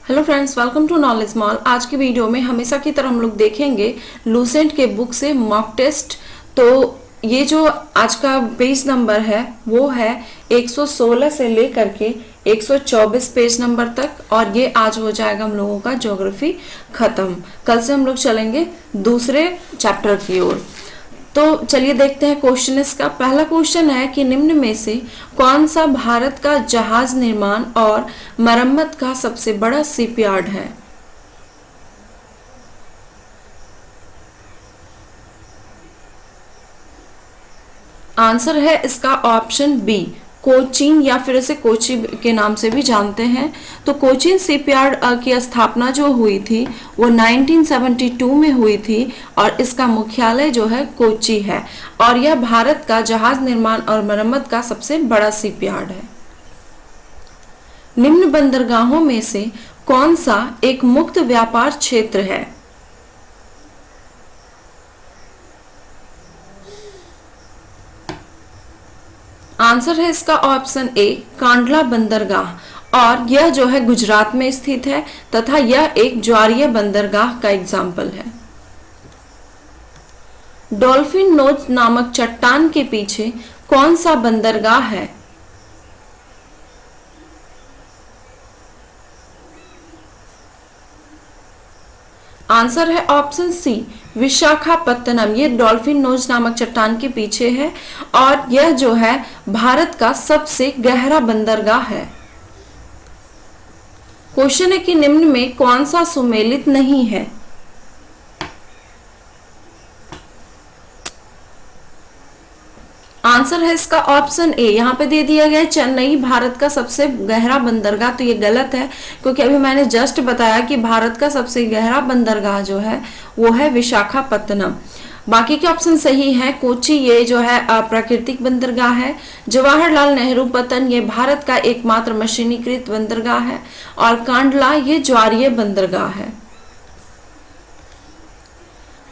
Hello friends, welcome to knowledge mall. आज की video में हमेशा की तरह हम लोग देखेंगे लूसेंट के बुक से मॉक टेस्ट। तो ये जो आज का पेज नंबर है वो है 116 से लेकर के 124 पेज नंबर तक, और ये आज हो जाएगा हम लोगों का ज्योग्राफी खत्म। कल से हम लोग चलेंगे दूसरे चैप्टर की ओर। तो चलिए देखते हैं क्वेश्चन इसका। पहला क्वेश्चन है कि निम्न में से कौन सा भारत का जहाज निर्माण और मरम्मत का सबसे बड़ा शिपयार्ड है। आंसर है इसका ऑप्शन बी, कोचीन, या फिर इसे कोची के नाम से भी जानते हैं। तो कोचीन शिपयार्ड की स्थापना जो हुई थी वो 1972 में हुई थी, और इसका मुख्यालय जो है कोची है, और यह भारत का जहाज निर्माण और मरम्मत का सबसे बड़ा शिपयार्ड है। निम्न बंदरगाहों में से कौन सा एक मुक्त व्यापार क्षेत्र है। आंसर है इसका ऑप्शन ए, कांडला बंदरगाह, और यह जो है गुजरात में स्थित है तथा यह एक ज्वारीय बंदरगाह का एग्जाम्पल है। डॉल्फिन नोच नामक चट्टान के पीछे कौन सा बंदरगाह है। आंसर है ऑप्शन सी, विशाखापत्तनम। ये डॉल्फिन नोज नामक चट्टान के पीछे है, और यह जो है भारत का सबसे गहरा बंदरगाह है। क्वेश्चन है कि निम्न में कौन सा सुमेलित नहीं है। आंसर है इसका ऑप्शन ए, यहाँ पे दे दिया गया है चेन्नई भारत का सबसे गहरा बंदरगाह। तो ये गलत है, क्योंकि अभी मैंने जस्ट बताया कि भारत का सबसे गहरा बंदरगाह जो है वो है विशाखापत्तनम। बाकी के ऑप्शन सही है। कोची ये जो है प्राकृतिक बंदरगाह है। जवाहरलाल नेहरू पत्तन ये भारत का एकमात्र मशीनीकृत बंदरगाह है, और कांडला ये ज्वारीय बंदरगाह है।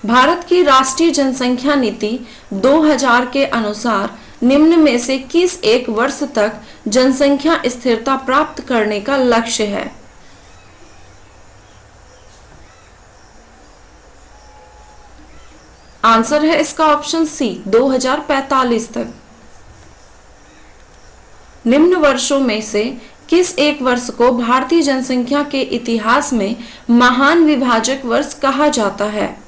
भारत की राष्ट्रीय जनसंख्या नीति 2000 के अनुसार निम्न में से किस एक वर्ष तक जनसंख्या स्थिरता प्राप्त करने का लक्ष्य है। आंसर है इसका ऑप्शन सी, 2045 तक। निम्न वर्षों में से किस एक वर्ष को भारतीय जनसंख्या के इतिहास में महान विभाजक वर्ष कहा जाता है।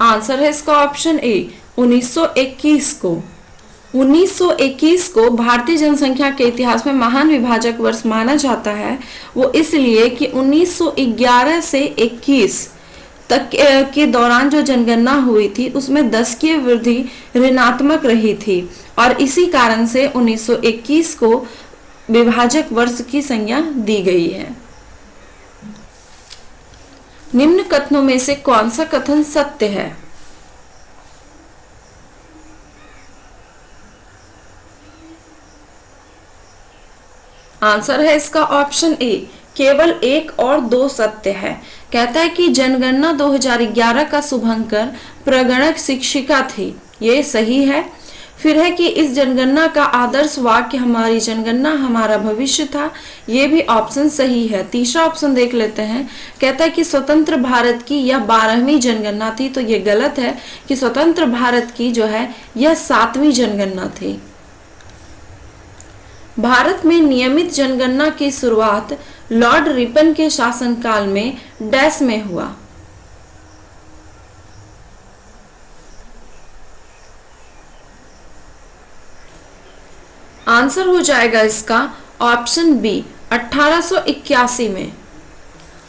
आंसर है इसका ऑप्शन ए, 1921 को। 1921 को भारतीय जनसंख्या के इतिहास में महान विभाजक वर्ष माना जाता है। वो इसलिए कि 1911 से 21 तक के दौरान जो जनगणना हुई थी उसमें 10 की वृद्धि ऋणात्मक रही थी, और इसी कारण से 1921 को विभाजक वर्ष की संज्ञा दी गई है। निम्न कथनों में से कौन सा कथन सत्य है। आंसर है इसका ऑप्शन ए, केवल 1 और 2 सत्य है। कहता है कि जनगणना 2011 का शुभंकर प्रगणक शिक्षिका थी, ये सही है। फिर है कि इस जनगणना का आदर्श वाक्य हमारी जनगणना हमारा भविष्य था, ये भी ऑप्शन सही है। तीसरा ऑप्शन देख लेते हैं। कहता है कि स्वतंत्र भारत की यह 12वीं जनगणना थी, तो ये गलत है कि स्वतंत्र भारत की जो है यह 7वीं जनगणना थी। भारत में नियमित जनगणना की शुरुआत लॉर्ड रिपन के शासनकाल में डैश में हुआ। आंसर हो जाएगा इसका ऑप्शन बी, 1881 में।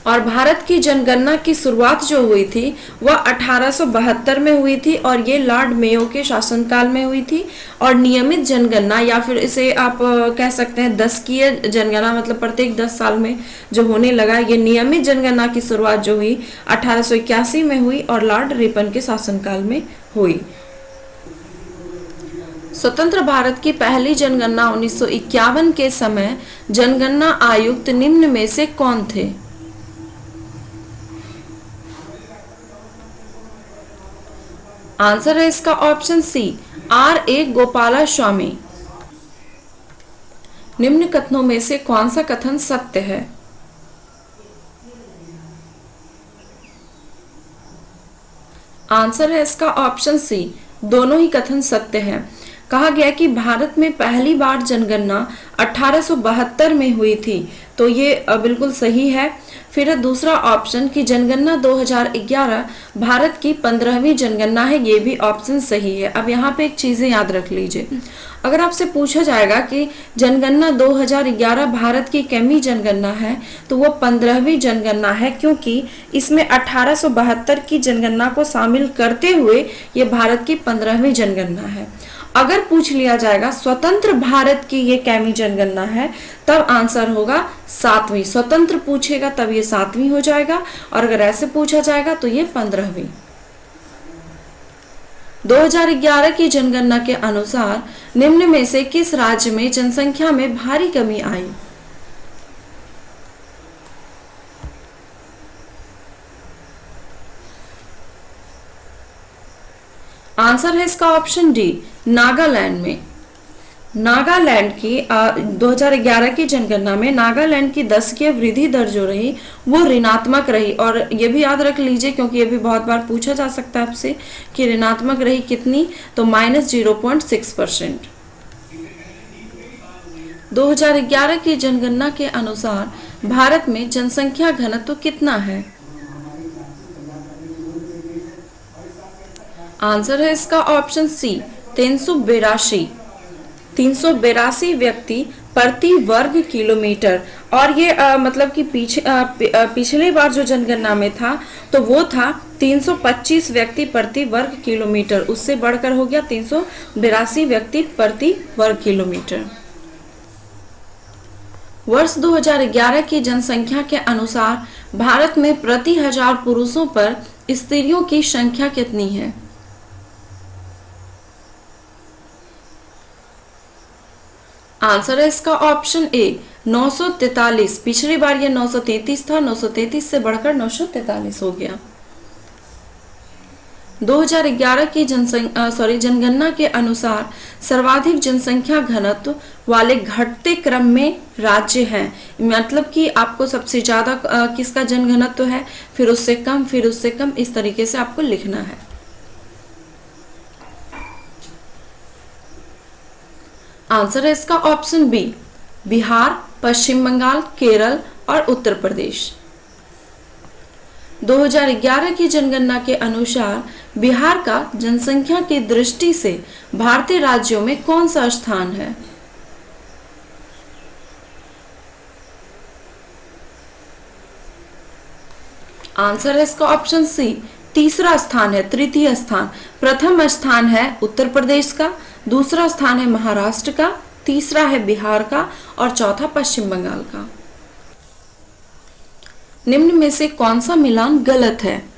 और भारत की जनगणना की शुरुआत जो हुई थी वह 1872 में हुई थी, और ये लॉर्ड मेयो के शासनकाल में हुई थी। और नियमित जनगणना, या फिर इसे आप कह सकते हैं 10 की जनगणना, मतलब प्रत्येक 10 साल में जो होने लगा, ये नियमित जनगणना की शुरुआत जो हुई 1881 में हुई और लॉर्ड रिपन के शासनकाल में हुई। स्वतंत्र भारत की पहली जनगणना 1951 के समय जनगणना आयुक्त निम्न में से कौन थे। आंसर है इसका ऑप्शन सी, R.A. गोपाला स्वामी। निम्न कथनों में से कौन सा कथन सत्य है? आंसर है इसका ऑप्शन सी, दोनों ही कथन सत्य हैं। कहा गया कि भारत में पहली बार जनगणना 1872 में हुई थी, तो ये बिल्कुल सही है। फिर है दूसरा ऑप्शन कि जनगणना 2011 भारत की 15वीं जनगणना है, ये भी ऑप्शन सही है। अब यहाँ पे एक चीजें याद रख लीजिए, अगर आपसे पूछा जाएगा कि जनगणना 2011 भारत की कितवीं जनगणना है, तो वो 15वीं जनगणना है, क्योंकि इसमें 1872 की जनगणना को शामिल करते हुए ये भारत की 15वीं जनगणना है। अगर पूछ लिया जाएगा स्वतंत्र भारत की ये कितवीं जनगणना है, तब आंसर होगा 7वीं। स्वतंत्र पूछेगा तब ये 7वीं हो जाएगा, और अगर ऐसे पूछा जाएगा तो ये 15वीं। 2011 की जनगणना के अनुसार निम्न में से किस राज्य में जनसंख्या में भारी कमी आई? आंसर है इसका ऑप्शन डी, नागालैंड में। नागालैंड की 2011 की जनगणना में नागालैंड की 10 की वृद्धि दर जो रही वो ऋणात्मक रही, और ये भी याद रख लीजिए क्योंकि ये भी बहुत बार पूछा जा सकता है आपसे कि ऋणात्मक रही कितनी, तो -0.6%। 2011 की जनगणना के अनुसार भारत में जनसंख्या घनत्व कितना है? आंसर है इसका ऑप्शन सी, 382 व्यक्ति प्रति वर्ग किलोमीटर। और ये मतलब कि पिछले बार जो जनगणना में था तो वो था 325 व्यक्ति प्रति वर्ग किलोमीटर, उससे बढ़कर हो गया 382 व्यक्ति प्रति वर्ग किलोमीटर। वर्ष 2011 की जनसंख्या के अनुसार भारत में प्रति 1000 पुरुषों पर स्त्रियों की संख्या कितनी है? आंसर है इसका ऑप्शन ए, 943। पिछली बार ये 933 था, 933 से बढ़कर 943 हो गया। 2011 की जनगणना के अनुसार सर्वाधिक जनसंख्या घनत्व वाले घटते क्रम में राज्य हैं, मतलब कि आपको सबसे ज्यादा किसका जनघनत्व है, फिर उससे कम, फिर उससे कम, इस तरीके से आपको लिखना है। आंसर है इसका ऑप्शन बी, बिहार, पश्चिम बंगाल, केरल और उत्तर प्रदेश। 2011 की जनगणना के अनुसार बिहार का जनसंख्या की दृष्टि से भारतीय राज्यों में कौन सा स्थान है? आंसर है इसका ऑप्शन सी, तीसरा स्थान है, तृतीय स्थान। प्रथम स्थान है उत्तर प्रदेश का, दूसरा स्थान है महाराष्ट्र का, तीसरा है बिहार का और चौथा पश्चिम बंगाल का। निम्न में से कौन सा मिलान गलत है?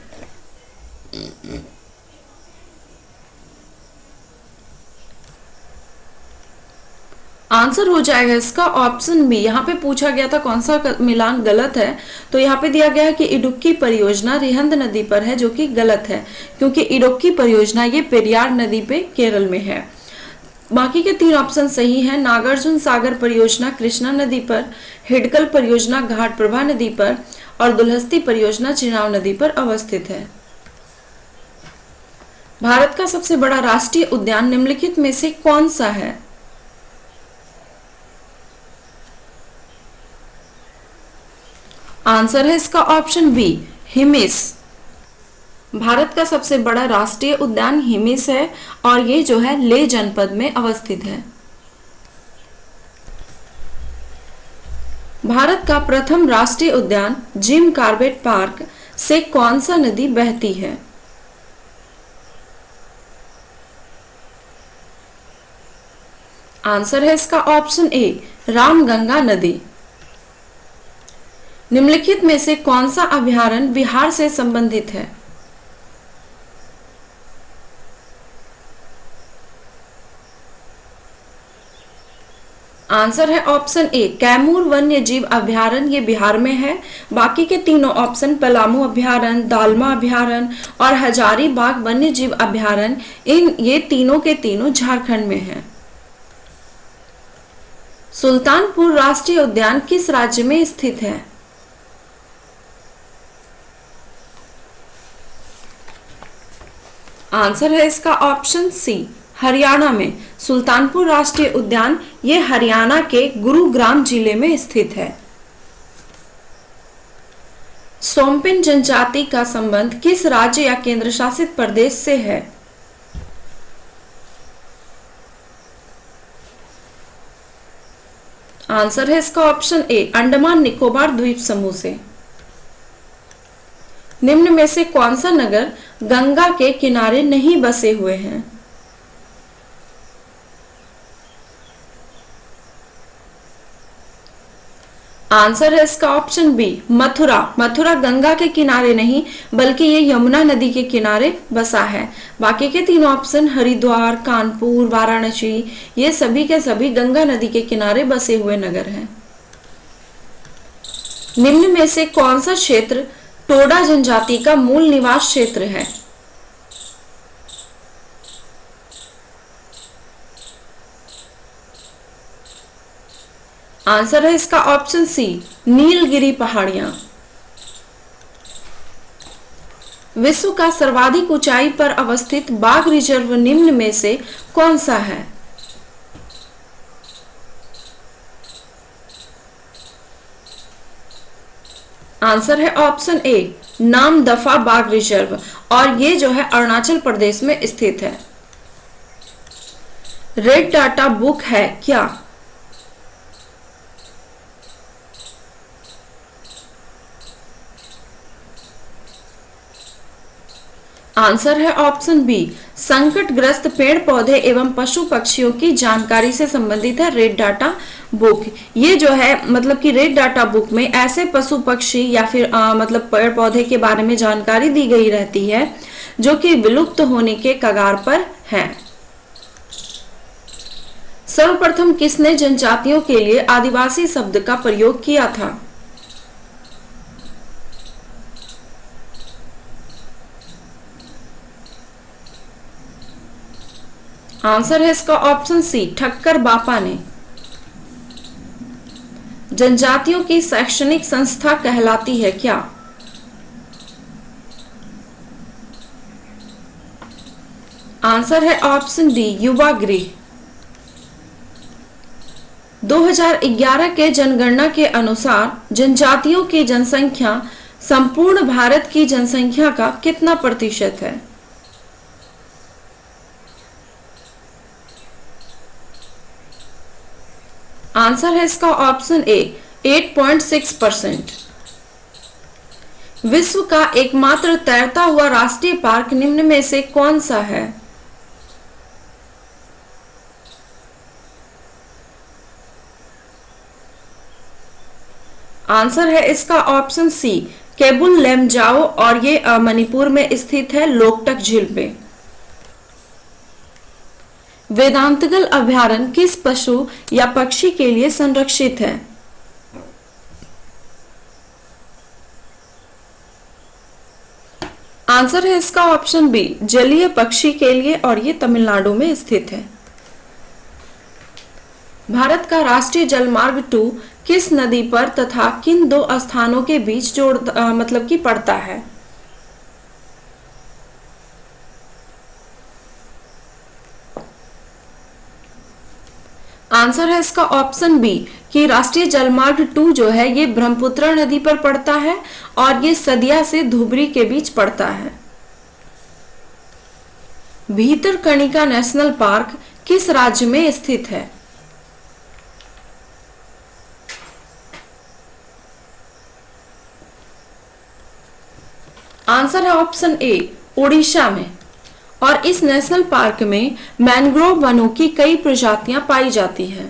आंसर हो जाएगा इसका ऑप्शन बी। यहाँ पे पूछा गया था कौन सा मिलान गलत है, तो यहाँ पे दिया गया है कि इडुक्की परियोजना रिहंद नदी पर है, जो कि गलत है, क्योंकि इडुक्की परियोजना ये पेरियार नदी पे केरल में है। बाकी के 3 ऑप्शन सही हैं। नागार्जुन सागर परियोजना कृष्णा नदी पर, हिडकल परियोजना घाटप्रभा नदी पर और दुलहस्ती परियोजना चिनाब नदी पर अवस्थित है। भारत का सबसे बड़ा राष्ट्रीय उद्यान निम्नलिखित में से कौन सा है? आंसर है इसका ऑप्शन बी, हिमिस। भारत का सबसे बड़ा राष्ट्रीय उद्यान हिमिस है और ये जो है लेह जनपद में अवस्थित है। भारत का प्रथम राष्ट्रीय उद्यान जिम कॉर्बेट पार्क से कौन सा नदी बहती है? आंसर है इसका ऑप्शन ए, रामगंगा नदी। निम्नलिखित में से कौन सा अभयारण्य बिहार से संबंधित है? आंसर है ऑप्शन ए, कैमूर वन्य जीव अभयारण्य, ये बिहार में है। बाकी के तीनों ऑप्शन पलामू अभयारण्य, दालमा अभयारण्य और हजारीबाग वन्य जीव अभयारण्य, ये तीनों के तीनों झारखंड में है। सुल्तानपुर राष्ट्रीय उद्यान किस राज्य में स्थित है? आंसर है इसका ऑप्शन सी, हरियाणा में। सुल्तानपुर राष्ट्रीय उद्यान ये हरियाणा के गुरुग्राम जिले में स्थित है। सोमपेन जनजाति का संबंध किस राज्य या केंद्र शासित प्रदेश से है? आंसर है इसका ऑप्शन ए, अंडमान निकोबार द्वीप समूह से। निम्न में से कौन सा नगर गंगा के किनारे नहीं बसे हुए हैं? आंसर है इसका ऑप्शन बी, मथुरा। मथुरा गंगा के किनारे नहीं बल्कि ये यमुना नदी के किनारे बसा है। बाकी के तीन ऑप्शन हरिद्वार, कानपुर, वाराणसी, ये सभी के सभी गंगा नदी के किनारे बसे हुए नगर हैं। निम्न में से कौन सा क्षेत्र टोडा जनजाति का मूल निवास क्षेत्र है? आंसर है इसका ऑप्शन सी, नीलगिरी पहाड़ियां। विश्व का सर्वाधिक ऊंचाई पर अवस्थित बाघ रिजर्व निम्न में से कौन सा है? आंसर है ऑप्शन ए, नामदफा बाघ रिजर्व, और ये जो है अरुणाचल प्रदेश में स्थित है। रेड डाटा बुक है क्या? आंसर है ऑप्शन बी, संकटग्रस्त पेड़ पौधे एवं पशु पक्षियों की जानकारी से संबंधित है रेड डाटा बुक। ये जो है मतलब कि रेड डाटा बुक में ऐसे पशु पक्षी या फिर मतलब पेड़ पौधे के बारे में जानकारी दी गई रहती है जो कि विलुप्त होने के कगार पर हैं। सर्वप्रथम किसने जनजातियों के लिए आदिवासी शब्द का प्रयोग किया था? आंसर है इसका ऑप्शन सी, ठक्कर बापा ने। जनजातियों की शैक्षणिक संस्था कहलाती है क्या? आंसर है ऑप्शन डी, युवा गृह। 2011 के जनगणना के अनुसार जनजातियों की जनसंख्या संपूर्ण भारत की जनसंख्या का कितना प्रतिशत है? आंसर है इसका ऑप्शन ए, 8.6%। विश्व का एकमात्र तैरता हुआ राष्ट्रीय पार्क निम्न में से कौन सा है? आंसर है इसका ऑप्शन सी, केबुल लेमजाओ, और ये मणिपुर में स्थित है, लोकटक झील में। वेदांतगल अभयारण्य किस पशु या पक्षी के लिए संरक्षित है? आंसर है इसका ऑप्शन बी, जलीय पक्षी के लिए, और ये तमिलनाडु में स्थित है। भारत का राष्ट्रीय जलमार्ग 2 किस नदी पर तथा किन दो स्थानों के बीच जोड़ मतलब कि पड़ता है? आंसर है इसका ऑप्शन बी कि राष्ट्रीय जलमार्ग 2 जो है ये ब्रह्मपुत्र नदी पर पड़ता है और ये सदिया से धुबरी के बीच पड़ता है। भीतरकनिका नेशनल पार्क किस राज्य में स्थित है? आंसर है ऑप्शन ए, ओडिशा में। और इस नेशनल पार्क में मैंग्रोव वनों की कई प्रजातियां पाई जाती हैं।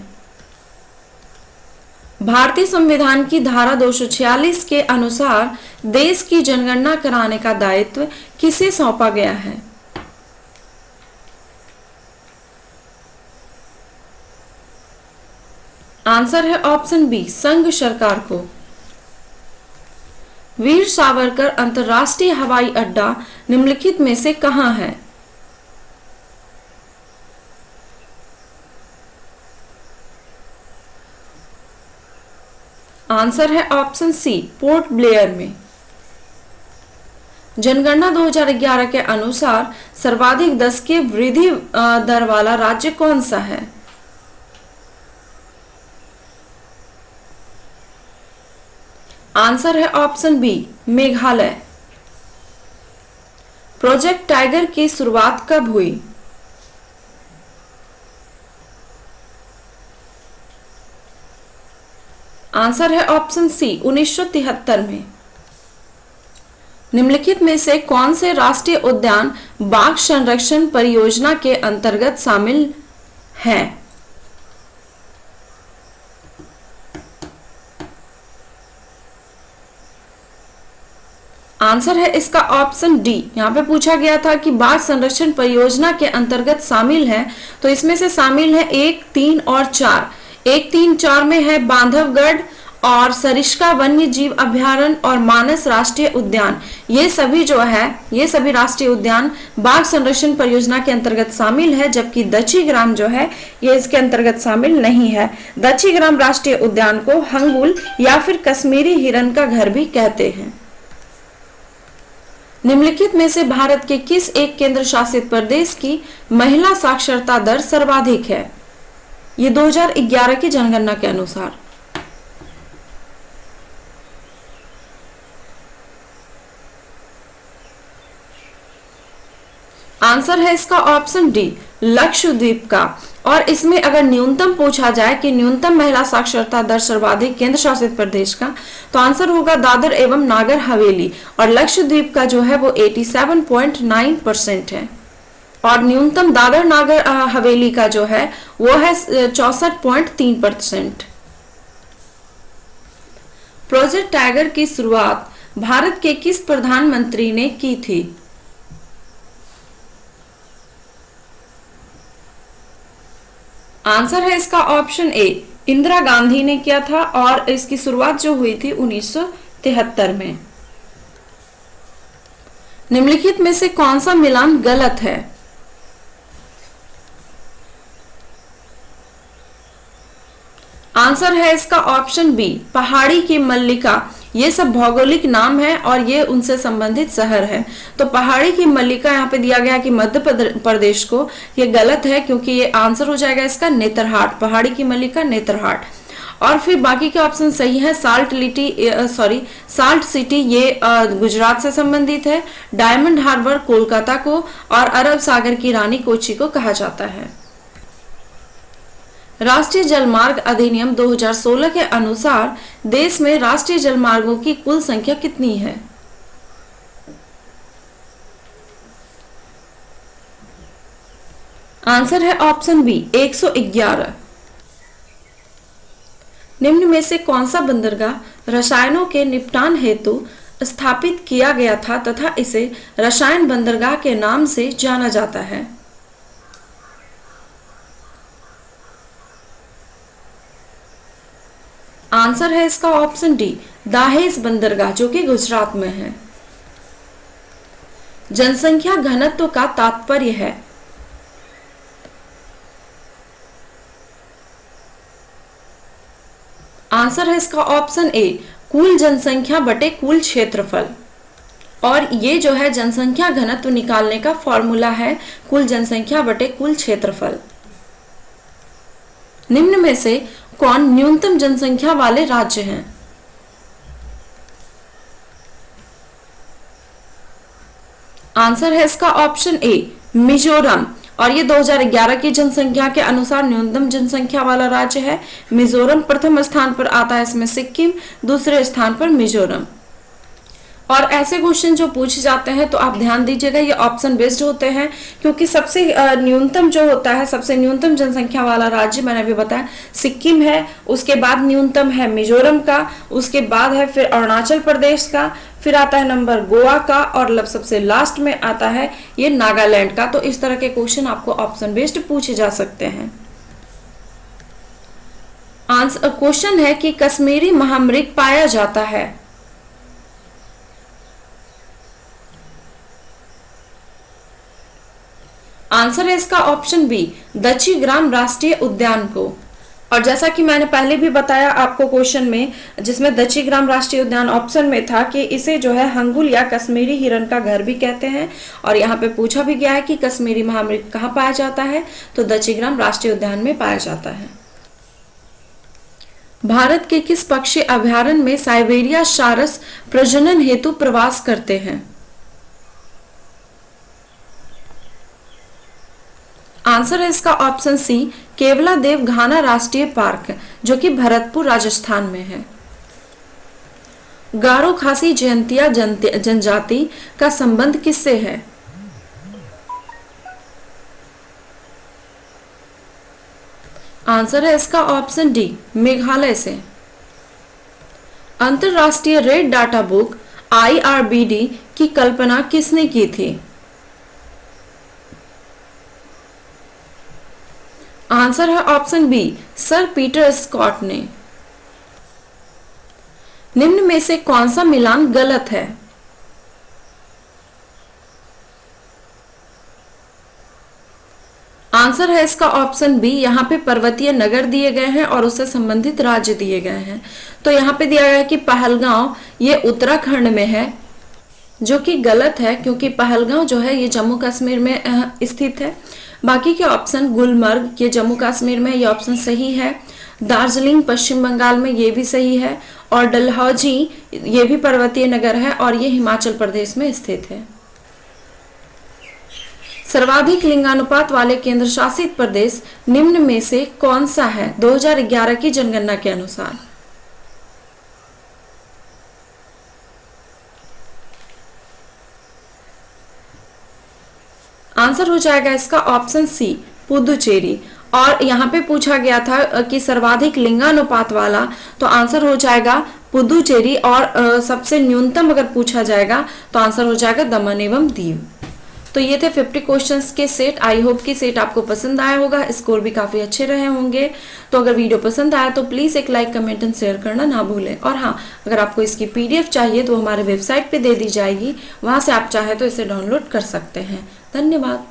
भारतीय संविधान की धारा 246 के अनुसार देश की जनगणना कराने का दायित्व किसे सौंपा गया है? आंसर है ऑप्शन बी, संघ सरकार को। वीर सावरकर अंतर्राष्ट्रीय हवाई अड्डा निम्नलिखित में से कहां है? आंसर है ऑप्शन सी, पोर्ट ब्लेयर में। जनगणना 2011 के अनुसार सर्वाधिक 10 की वृद्धि दर वाला राज्य कौन सा है? आंसर है option B, Meghalaya. Project tiger की शुरुआत कब हुई? आंसर है ऑप्शन सी, 1973 में। निम्नलिखित में से कौन से राष्ट्रीय उद्यान बाघ संरक्षण परियोजना के अंतर्गत शामिल हैं? आंसर है इसका ऑप्शन डी। यहाँ पे पूछा गया था कि बाघ संरक्षण परियोजना के अंतर्गत शामिल है, तो इसमें से शामिल है 1, 3 और 4। 1, 3, 4 में है बांधवगढ़ और सरिस्का वन्य जीव अभ्यारण्य और मानस राष्ट्रीय उद्यान। ये सभी जो है, ये सभी राष्ट्रीय उद्यान बाघ संरक्षण परियोजना के अंतर्गत शामिल है, जबकि दच्छीग्राम जो है ये इसके अंतर्गत शामिल नहीं है। दच्छीग्राम राष्ट्रीय उद्यान को हंगुल या फिर कश्मीरी हिरन का घर भी कहते हैं। निम्नलिखित में से भारत के किस एक केंद्र शासित प्रदेश की महिला साक्षरता दर सर्वाधिक है? ये 2011 की जनगणना के अनुसार। आंसर है इसका ऑप्शन डी, लक्षद्वीप का। और इसमें अगर न्यूनतम पूछा जाए कि न्यूनतम महिला साक्षरता दर सर्वाधिक केंद्र शासित प्रदेश का, तो आंसर होगा दादर एवं नागर हवेली, और लक्षद्वीप का जो है वो 87.9% है। और न्यूनतम दादर नागर हवेली का जो है वो है 64.3%। प्रोजेक्ट टाइगर की शुरुआत भारत के किस प्रधानमंत्री ने की थी? आंसर है इसका ऑप्शन ए, इंदिरा गांधी ने किया था, और इसकी शुरुआत जो हुई थी 1973 में। निम्नलिखित में से कौन सा मिलान गलत है? आंसर है इसका ऑप्शन बी, पहाड़ी की मल्लिका। ये सब भौगोलिक नाम है और ये उनसे संबंधित शहर है। तो पहाड़ी की मल्लिका यहाँ पे दिया गया कि मध्य प्रदेश को, ये गलत है, क्योंकि ये आंसर हो जाएगा इसका नेतरहाट। पहाड़ी की मल्लिका नेतरहाट। और फिर बाकी के ऑप्शन सही है। साल्ट सिटी ये गुजरात से संबंधित है। डायमंड हार्बर कोलकाता को, और अरब सागर की रानी कोची को कहा जाता है। राष्ट्रीय जलमार्ग अधिनियम 2016 के अनुसार देश में राष्ट्रीय जलमार्गों की कुल संख्या कितनी है? आंसर है ऑप्शन बी, 111। निम्न में से कौन सा बंदरगाह रसायनों के निपटान हेतु स्थापित किया गया था तथा इसे रसायन बंदरगाह के नाम से जाना जाता है? आंसर है इसका ऑप्शन डी, दाहेज बंदरगाह, जो कि गुजरात में है। जनसंख्या घनत्व का तात्पर्य है? आंसर है इसका ऑप्शन ए, कुल जनसंख्या बटे कुल क्षेत्रफल। और ये जो है जनसंख्या घनत्व निकालने का फॉर्मूला है कुल जनसंख्या बटे कुल क्षेत्रफल। निम्न में से कौन न्यूनतम जनसंख्या वाले राज्य हैं? आंसर है इसका ऑप्शन ए, मिजोरम। और ये 2011 की जनसंख्या के अनुसार न्यूनतम जनसंख्या वाला राज्य है मिजोरम। प्रथम स्थान पर आता है इसमें सिक्किम, दूसरे स्थान पर मिजोरम। और ऐसे क्वेश्चन जो पूछे जाते हैं तो आप ध्यान दीजिएगा, ये ऑप्शन बेस्ड होते हैं, क्योंकि सबसे न्यूनतम जो होता है, सबसे न्यूनतम जनसंख्या वाला राज्य मैंने अभी बताया सिक्किम है, उसके बाद न्यूनतम है मिजोरम का, उसके बाद है फिर अरुणाचल प्रदेश का, फिर आता है नंबर गोवा का, और सबसे लास्ट में आता है ये नागालैंड का। तो इस तरह के क्वेश्चन आपको ऑप्शन बेस्ड पूछे जा सकते हैं। आंसर क्वेश्चन है कि कश्मीरी महामृग पाया जाता है? आंसर है इसका ऑप्शन बी, दच्छीग्राम राष्ट्रीय उद्यान को। और जैसा कि मैंने पहले भी बताया आपको क्वेश्चन में, जिसमें दक्षिग्राम राष्ट्रीय उद्यान ऑप्शन में था, कि इसे जो है हंगुल या कश्मीरी हिरन का घर भी कहते हैं। और यहाँ पे पूछा भी गया है कि कश्मीरी महामृग कहाँ पाया जाता है, तो दक्षिग्राम राष्ट्रीय उद्यान में पाया जाता है। भारत के किस पक्षी अभयारण्य में साइबेरिया सारस प्रजनन हेतु प्रवास करते हैं? आंसर है इसका ऑप्शन सी, केवलादेव घाना राष्ट्रीय पार्क, जो कि भरतपुर राजस्थान में है। गारो खासी जयंतिया जनजाति का संबंध किससे है? आंसर है इसका ऑप्शन डी, मेघालय से। अंतरराष्ट्रीय रेड डाटा बुक IRBD की कल्पना किसने की थी? आंसर है option B, sir Peter Scott ने। निम्न में से कौन सा मिलान गलत है? आंसर है इसका ऑप्शन बी, यहाँ पे पर्वतीय नगर दिए गए हैं और उससे संबंधित राज्य दिए गए हैं। तो यहाँ पे दिया गया है कि पहलगांव ये उत्तराखंड में है, जो कि गलत है, क्योंकि पहलगांव जो है ये जम्मू कश्मीर में स्थित है। बाकी के ऑप्शन, गुलमर्ग ये जम्मू कश्मीर में, ये ऑप्शन सही है। दार्जिलिंग पश्चिम बंगाल में, ये भी सही है। और डलहौजी ये भी पर्वतीय नगर है और ये हिमाचल प्रदेश में स्थित है। सर्वाधिक लिंगानुपात वाले केंद्र शासित प्रदेश निम्न में से कौन सा है 2011 की जनगणना के अनुसार? आंसर हो जाएगा इसका ऑप्शन सी, पुदुचेरी। और यहाँ पे पूछा गया था कि सर्वाधिक लिंगानुपात वाला, तो आंसर हो जाएगा पुदुचेरी। और सबसे न्यूनतम अगर पूछा जाएगा तो आंसर हो जाएगा दमन एवं दीव। तो ये थे 50 क्वेश्चंस के सेट। आई होप कि सेट आपको पसंद आया होगा, स्कोर भी काफी अच्छे रहे होंगे। तो अगर वीडियो पसंद आया तो प्लीज एक लाइक, कमेंट एंड शेयर करना ना भूलें। और हाँ, अगर आपको इसकी PDF चाहिए तो हमारे वेबसाइट पे दे दी जाएगी, वहां से आप चाहे तो इसे डाउनलोड कर सकते हैं। धन्यवाद।